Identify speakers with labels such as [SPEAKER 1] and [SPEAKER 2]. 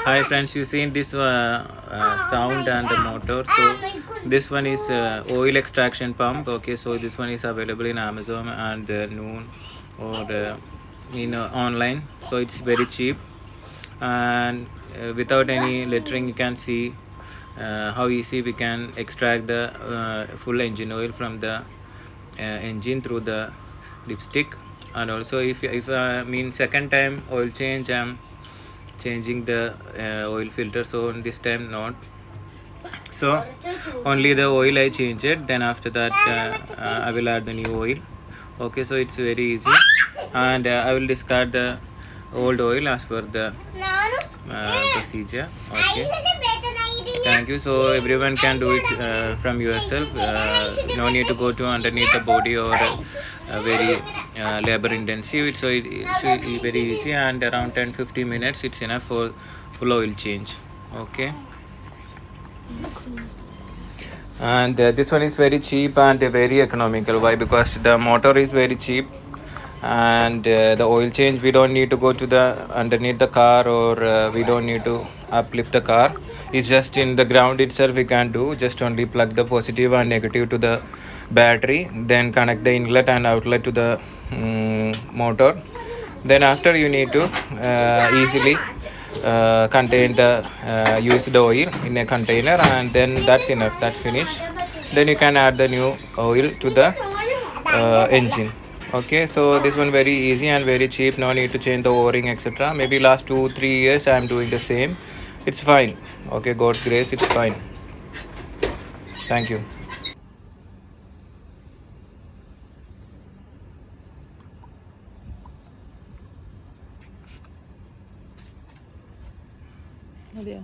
[SPEAKER 1] Hi friends, you seen this sound and the motor. So this one is oil extraction pump. Okay, so this one is available in Amazon and Noon or in online. So it's very cheap and without any lettering you can see how easy we can extract the full engine oil from the engine through the dipstick. And also if I mean second time oil change, I'm changing the oil filter, so this time not. So only the oil I change it, then after that I will add the new oil. Okay, so it's very easy and I will discard the old oil as per the procedure. Okay, thank you. So everyone can do it from yourself. No need to go to underneath the body or very labor intensive. So it's very easy and around 10-15 minutes it's enough for full oil change. Okay, and this one is very cheap and very economical. Why? Because the motor is very cheap and the oil change we don't need to go to the underneath the car or we don't need to uplift the car. It's just in the ground itself we can do. Just only plug the positive and negative to the battery, then connect the inlet and outlet to the motor. Then after you need to easily contain the used oil in a container, and then that's enough, that's finished. Then you can add the new oil to the engine. Okay, so this one very easy and very cheap. No need to change the o-ring etc. Maybe last 2-3 years I am doing the same. It's fine. Okay, God's grace, it's fine. Thank you.
[SPEAKER 2] അതെയോ?